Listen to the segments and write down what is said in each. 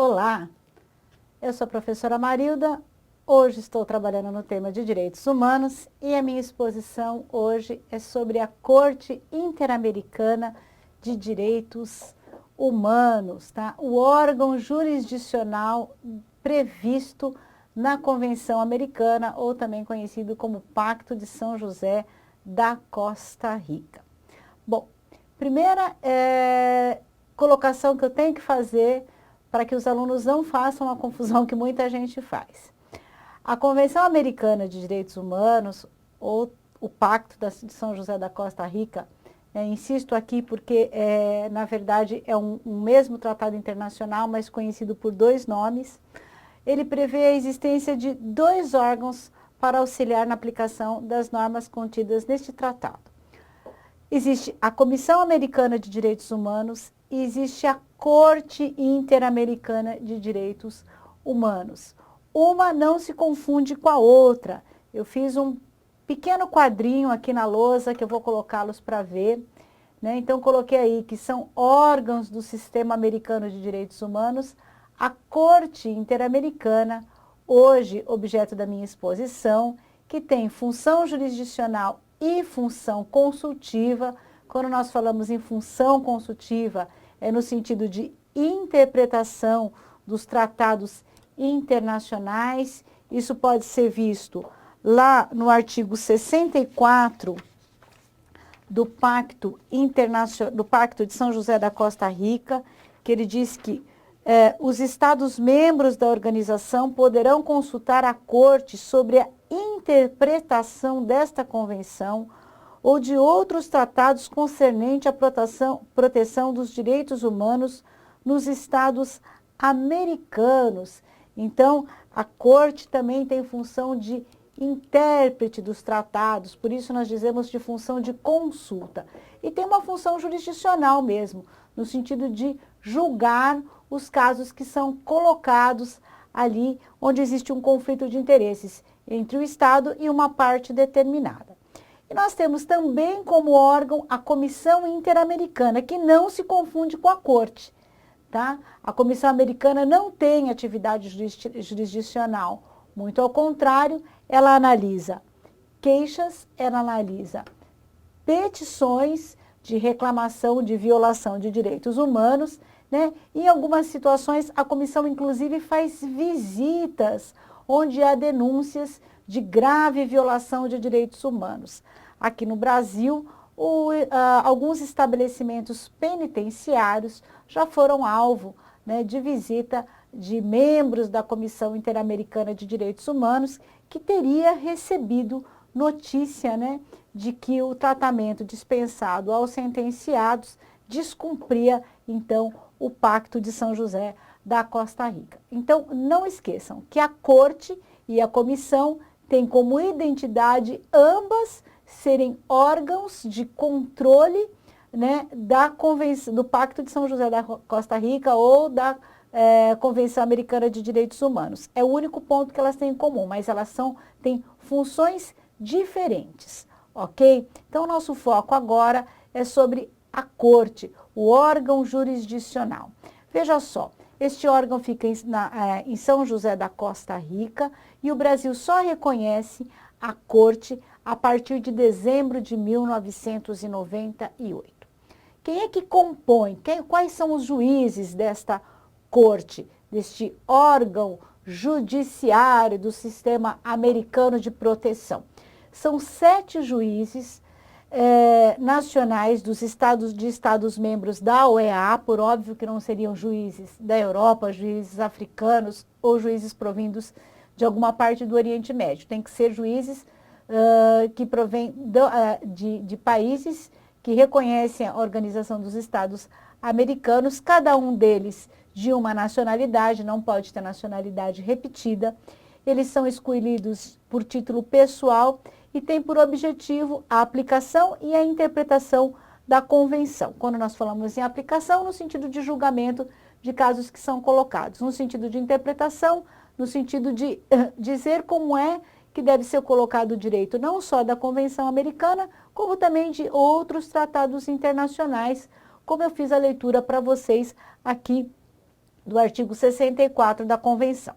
Olá, eu sou a professora Marilda, hoje estou trabalhando no tema de Direitos Humanos e a minha exposição hoje é sobre a Corte Interamericana de Direitos Humanos, tá? O órgão jurisdicional previsto na Convenção Americana, ou também conhecido como Pacto de São José da Costa Rica. Bom, primeira colocação que eu tenho que fazer para que os alunos não façam a confusão que muita gente faz. A Convenção Americana de Direitos Humanos, ou o Pacto de São José da Costa Rica, insisto aqui porque, na verdade, é um mesmo tratado internacional, mas conhecido por dois nomes. Ele prevê a existência de dois órgãos para auxiliar na aplicação das normas contidas neste tratado. Existe a Comissão Americana de Direitos Humanos e existe a Corte Interamericana de Direitos Humanos. Uma não se confunde com a outra. Eu fiz um pequeno quadrinho aqui na lousa que eu vou colocá-los para ver, né? Então, coloquei aí que são órgãos do Sistema Americano de Direitos Humanos, a Corte Interamericana, hoje objeto da minha exposição, que tem função jurisdicional e função consultiva. Quando nós falamos em função consultiva, é no sentido de interpretação dos tratados internacionais. Isso pode ser visto lá no artigo 64 do Pacto de São José da Costa Rica, que ele diz que os Estados-membros da organização poderão consultar a Corte sobre a interpretação desta convenção ou de outros tratados concernente à proteção dos direitos humanos nos Estados americanos. Então, a Corte também tem função de intérprete dos tratados, por isso nós dizemos de função de consulta. E tem uma função jurisdicional mesmo, no sentido de julgar os casos que são colocados ali onde existe um conflito de interesses entre o Estado e uma parte determinada. E nós temos também como órgão a Comissão Interamericana, que não se confunde com a Corte, tá? A Comissão Americana não tem atividade jurisdicional, muito ao contrário, ela analisa queixas, ela analisa petições de reclamação de violação de direitos humanos, né? Em algumas situações, a comissão, inclusive, faz visitas onde há denúncias de grave violação de direitos humanos. Aqui no Brasil, alguns estabelecimentos penitenciários já foram alvo, né, de visita de membros da Comissão Interamericana de Direitos Humanos, que teria recebido notícia, né, de que o tratamento dispensado aos sentenciados descumpria, então, o Pacto de São José da Costa Rica. Então, não esqueçam que a Corte e a Comissão têm como identidade ambas serem órgãos de controle, né, da Convenção, do Pacto de São José da Costa Rica ou da Convenção Americana de Direitos Humanos. É o único ponto que elas têm em comum, mas elas têm funções diferentes, ok? Então, o nosso foco agora é sobre a Corte, o órgão jurisdicional. Veja só, este órgão fica em São José da Costa Rica e o Brasil só reconhece a Corte a partir de dezembro de 1998. Quem é que compõe? Quais são os juízes desta Corte, deste órgão judiciário do Sistema Americano de Proteção? São 7 juízes nacionais dos Estados-membros da OEA, por óbvio que não seriam juízes da Europa, juízes africanos ou juízes provindos de alguma parte do Oriente Médio. Tem que ser juízes que provêm de países que reconhecem a Organização dos Estados Americanos, cada um deles de uma nacionalidade, não pode ter nacionalidade repetida. Eles são escolhidos por título pessoal e têm por objetivo a aplicação e a interpretação da Convenção. Quando nós falamos em aplicação, no sentido de julgamento de casos que são colocados, no sentido de interpretação, no sentido de dizer como é que deve ser colocado o direito não só da Convenção Americana, como também de outros tratados internacionais, como eu fiz a leitura para vocês aqui do artigo 64 da Convenção,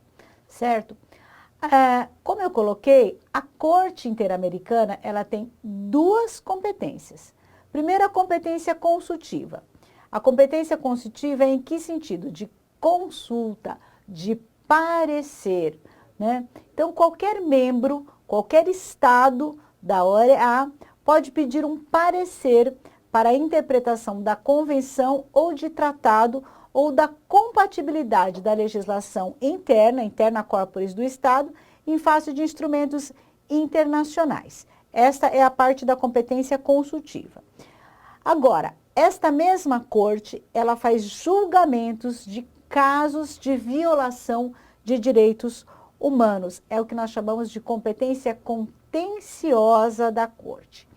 certo? Como eu coloquei, a Corte Interamericana, ela tem duas competências. Primeiro, a competência consultiva. A competência consultiva é em que sentido? De consulta, de parecer, né? Então, qualquer membro, qualquer estado da OEA pode pedir um parecer para a interpretação da convenção ou de tratado ou da compatibilidade da legislação interna corporis do Estado, em face de instrumentos internacionais. Esta é a parte da competência consultiva. Agora, esta mesma corte, ela faz julgamentos de casos de violação de direitos humanos. É o que nós chamamos de competência contenciosa da corte.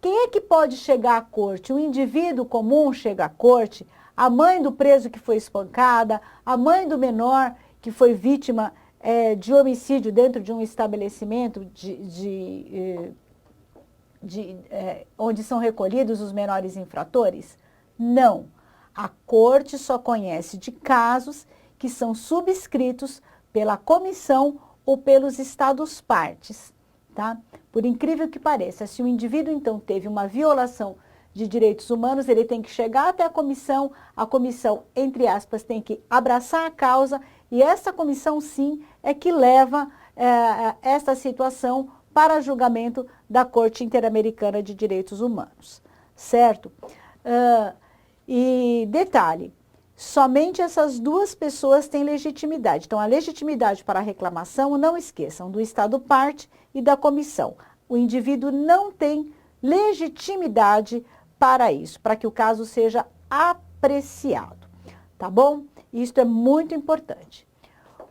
Quem é que pode chegar à corte? O indivíduo comum chega à corte, a mãe do preso que foi espancada, a mãe do menor que foi vítima de homicídio dentro de um estabelecimento onde são recolhidos os menores infratores? Não. A corte só conhece de casos que são subscritos pela comissão ou pelos estados partes, tá? Por incrível que pareça, se o indivíduo então teve uma violação de direitos humanos, ele tem que chegar até a comissão, entre aspas, tem que abraçar a causa, e essa comissão, sim, é que leva esta situação para julgamento da Corte Interamericana de Direitos Humanos, certo? E detalhe, somente essas duas pessoas têm legitimidade. Então, a legitimidade para a reclamação, não esqueçam, do Estado parte e da comissão. O indivíduo não tem legitimidade para isso, para que o caso seja apreciado, tá bom? Isso é muito importante.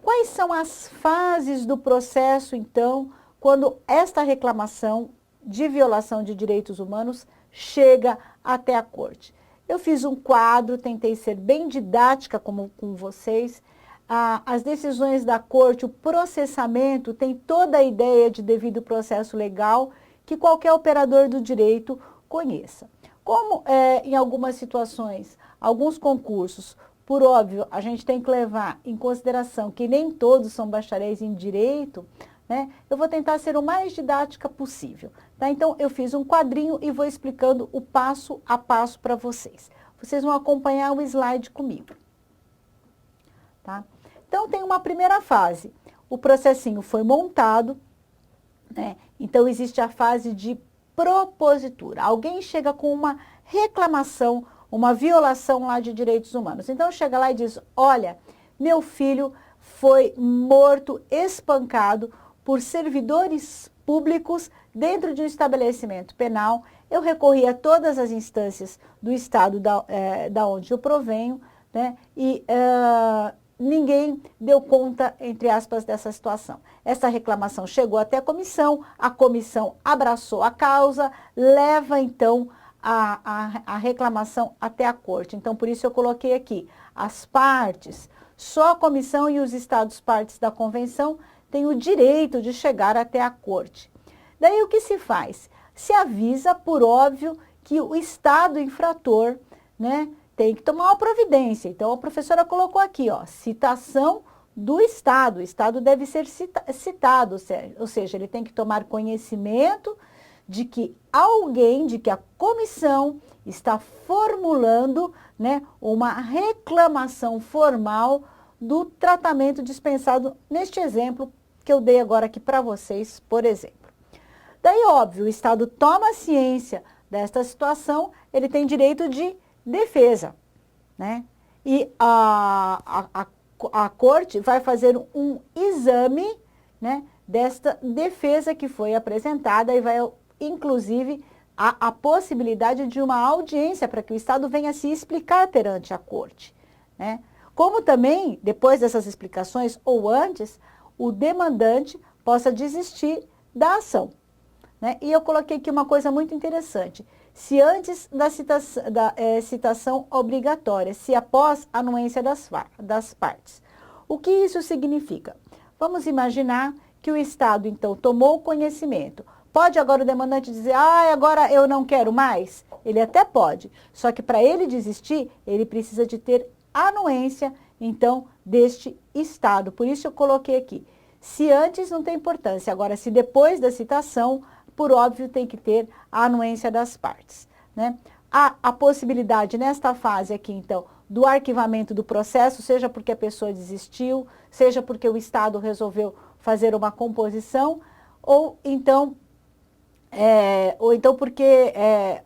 Quais são as fases do processo, então, quando esta reclamação de violação de direitos humanos chega até a corte? Eu fiz um quadro, tentei ser bem didática com vocês. As decisões da corte, o processamento, tem toda a ideia de devido processo legal que qualquer operador do direito conheça. Como em algumas situações, alguns concursos, por óbvio, a gente tem que levar em consideração que nem todos são bacharéis em direito, né? Eu vou tentar ser o mais didática possível, tá? Então, eu fiz um quadrinho e vou explicando o passo a passo para vocês. Vocês vão acompanhar o slide comigo, tá? Então, tem uma primeira fase. O processinho foi montado, né? Então, existe a fase de propositura. Alguém chega com uma reclamação, uma violação lá de direitos humanos. Então, chega lá e diz, olha, meu filho foi morto, espancado por servidores públicos dentro de um estabelecimento penal. Eu recorri a todas as instâncias do Estado da onde eu provenho, né? E ninguém deu conta, entre aspas, dessa situação. Essa reclamação chegou até a comissão abraçou a causa, leva, então, a reclamação até a corte. Então, por isso eu coloquei aqui, as partes, só a comissão e os estados partes da convenção têm o direito de chegar até a corte. Daí, o que se faz? Se avisa, por óbvio, que o estado infrator, né, tem que tomar uma providência. Então, a professora colocou aqui, ó, citação do Estado. O Estado deve ser citado, ou seja, ele tem que tomar conhecimento de que a comissão está formulando, né, uma reclamação formal do tratamento dispensado neste exemplo que eu dei agora aqui para vocês, por exemplo. Daí, óbvio, o Estado toma ciência desta situação, ele tem direito de defesa, né? E a corte vai fazer um exame, né, desta defesa que foi apresentada e vai, inclusive, a possibilidade de uma audiência para que o Estado venha se explicar perante a corte, né? Como também, depois dessas explicações ou antes, o demandante possa desistir da ação, né? E eu coloquei aqui uma coisa muito interessante. Se antes da citação obrigatória, se após a anuência das partes. O que isso significa? Vamos imaginar que o Estado, então, tomou conhecimento. Pode agora o demandante dizer, agora eu não quero mais? Ele até pode, só que para ele desistir, ele precisa de ter anuência então, deste Estado. Por isso eu coloquei aqui. Se antes não tem importância, agora se depois da citação, por óbvio tem que ter a anuência das partes, né? Há a possibilidade nesta fase aqui, então, do arquivamento do processo, seja porque a pessoa desistiu, seja porque o Estado resolveu fazer uma composição, ou então porque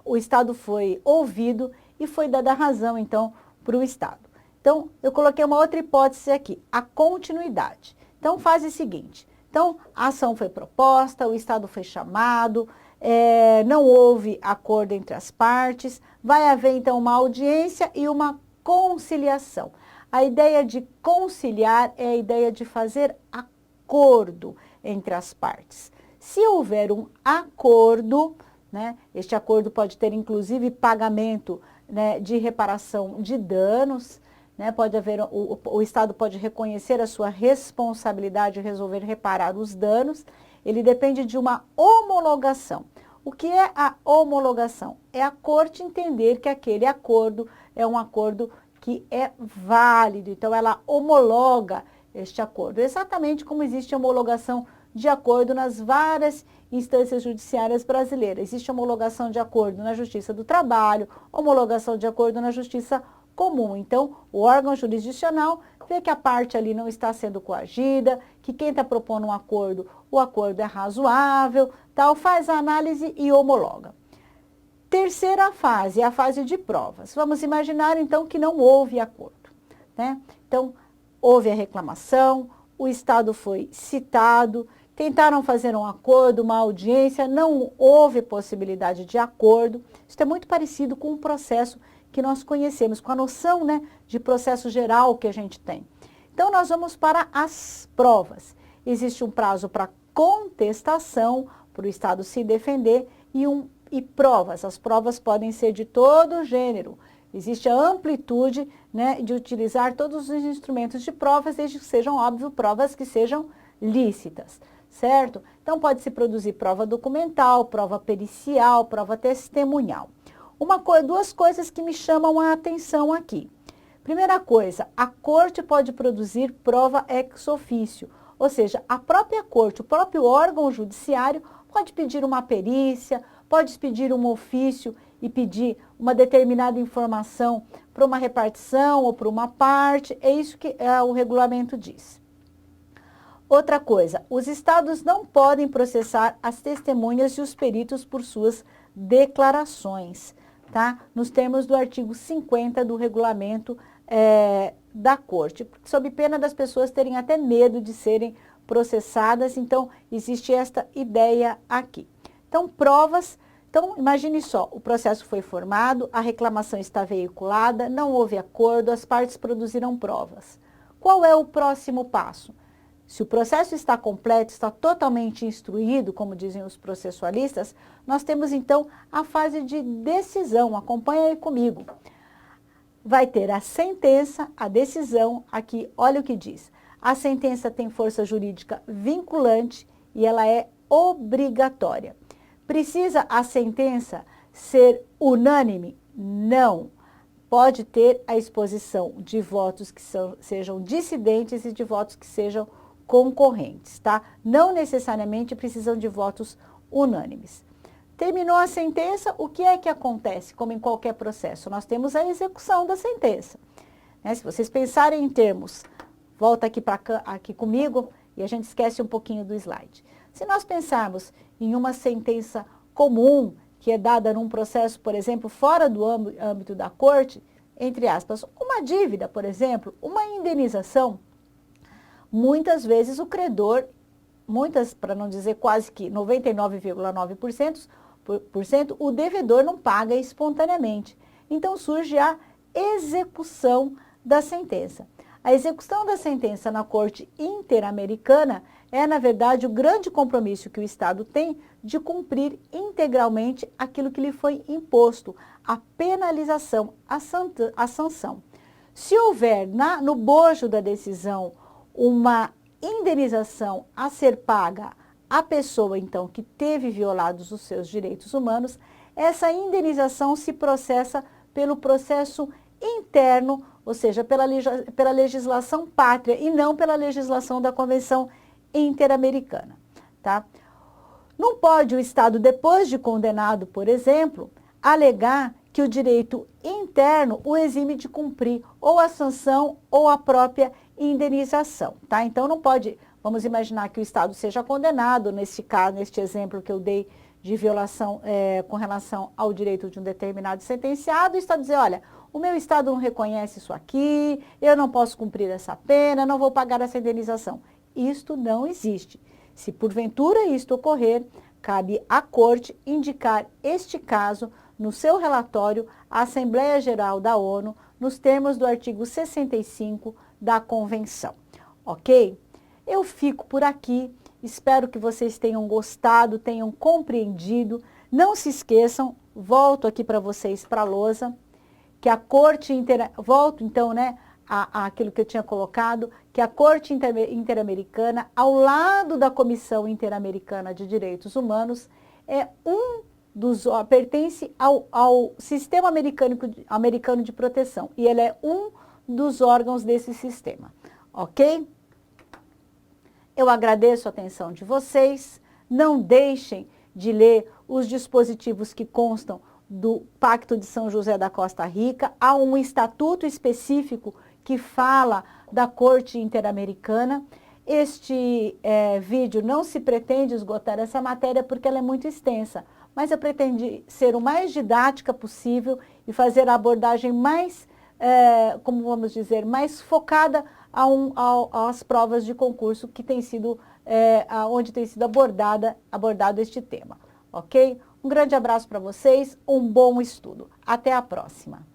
o Estado foi ouvido e foi dada razão, então, para o Estado. Então, eu coloquei uma outra hipótese aqui, a continuidade. Então, fase seguinte. Então, a ação foi proposta, o Estado foi chamado, não houve acordo entre as partes, vai haver, então, uma audiência e uma conciliação. A ideia de conciliar é a ideia de fazer acordo entre as partes. Se houver um acordo, né, este acordo pode ter, inclusive, pagamento, né, de reparação de danos, né, pode haver, o Estado pode reconhecer a sua responsabilidade de resolver reparar os danos, ele depende de uma homologação. O que é a homologação? É a corte entender que aquele acordo é um acordo que é válido, então ela homologa este acordo, exatamente como existe homologação de acordo nas várias instâncias judiciárias brasileiras. Existe homologação de acordo na Justiça do Trabalho, homologação de acordo na Justiça Comum. Então, o órgão jurisdicional vê que a parte ali não está sendo coagida, que quem está propondo um acordo, o acordo é razoável, tal, faz a análise e homologa. Terceira fase, é a fase de provas. Vamos imaginar, então, que não houve acordo, né? Então, houve a reclamação, o Estado foi citado, tentaram fazer um acordo, uma audiência, não houve possibilidade de acordo. Isso é muito parecido com o processo que nós conhecemos, com a noção, né, de processo geral que a gente tem. Então, nós vamos para as provas. Existe um prazo para contestação, para o Estado se defender, e provas. As provas podem ser de todo gênero. Existe a amplitude, né, de utilizar todos os instrumentos de provas, desde que sejam, óbvio, provas que sejam lícitas, certo? Então, pode-se produzir prova documental, prova pericial, prova testemunhal. Duas coisas que me chamam a atenção aqui. Primeira coisa, a corte pode produzir prova ex officio, ou seja, a própria corte, o próprio órgão judiciário pode pedir uma perícia, pode pedir um ofício e pedir uma determinada informação para uma repartição ou para uma parte, é isso que o regulamento diz. Outra coisa, os estados não podem processar as testemunhas e os peritos por suas declarações, tá? Nos termos do artigo 50 do regulamento da corte, sob pena das pessoas terem até medo de serem processadas, então existe esta ideia aqui. Então, provas, então imagine só, o processo foi formado, a reclamação está veiculada, não houve acordo, as partes produziram provas. Qual é o próximo passo? Se o processo está completo, está totalmente instruído, como dizem os processualistas, nós temos então a fase de decisão, acompanha aí comigo. Vai ter a sentença, a decisão, aqui, olha o que diz. A sentença tem força jurídica vinculante e ela é obrigatória. Precisa a sentença ser unânime? Não. Pode ter a exposição de votos que sejam dissidentes e de votos que sejam concorrentes, tá? Não necessariamente precisam de votos unânimes. Terminou a sentença, o que é que acontece? Como em qualquer processo, nós temos a execução da sentença, né? Se vocês pensarem em termos, volta aqui comigo e a gente esquece um pouquinho do slide. Se nós pensarmos em uma sentença comum, que é dada num processo, por exemplo, fora do âmbito da corte, entre aspas, uma dívida, por exemplo, uma indenização, muitas vezes o credor, para não dizer quase que 99,9%, o devedor não paga espontaneamente. Então surge a execução da sentença. A execução da sentença na Corte Interamericana é, na verdade, o grande compromisso que o Estado tem de cumprir integralmente aquilo que lhe foi imposto, a penalização, a sanção. Se houver no bojo da decisão uma indenização a ser paga à pessoa, então, que teve violados os seus direitos humanos, essa indenização se processa pelo processo interno, ou seja, pela legislação pátria e não pela legislação da Convenção Interamericana, tá? Não pode o Estado, depois de condenado, por exemplo, alegar que o direito interno o exime de cumprir ou a sanção ou a própria indenização, tá? Então não pode, vamos imaginar que o Estado seja condenado, nesse caso, neste exemplo que eu dei de violação com relação ao direito de um determinado sentenciado, o Estado dizer, olha, o meu Estado não reconhece isso aqui, eu não posso cumprir essa pena, não vou pagar essa indenização. Isto não existe. Se porventura isto ocorrer, cabe à Corte indicar este caso no seu relatório à Assembleia Geral da ONU, nos termos do artigo 65 da Convenção. Ok? Eu fico por aqui, espero que vocês tenham gostado, tenham compreendido. Não se esqueçam, volto aqui para vocês para a lousa, que a Corte volto então, né, àquilo que eu tinha colocado, que a Corte Interamericana, ao lado da Comissão Interamericana de Direitos Humanos, pertence ao Sistema Americano de Proteção, e ele é um dos órgãos desse sistema, ok? Eu agradeço a atenção de vocês, não deixem de ler os dispositivos que constam do Pacto de São José da Costa Rica. Há um estatuto específico que fala da Corte Interamericana. Este vídeo não se pretende esgotar essa matéria porque ela é muito extensa, mas eu pretendi ser o mais didática possível e fazer a abordagem mais, como vamos dizer, mais focada às provas de concurso que tem sido, onde tem sido abordado este tema, ok? Um grande abraço para vocês, um bom estudo. Até a próxima.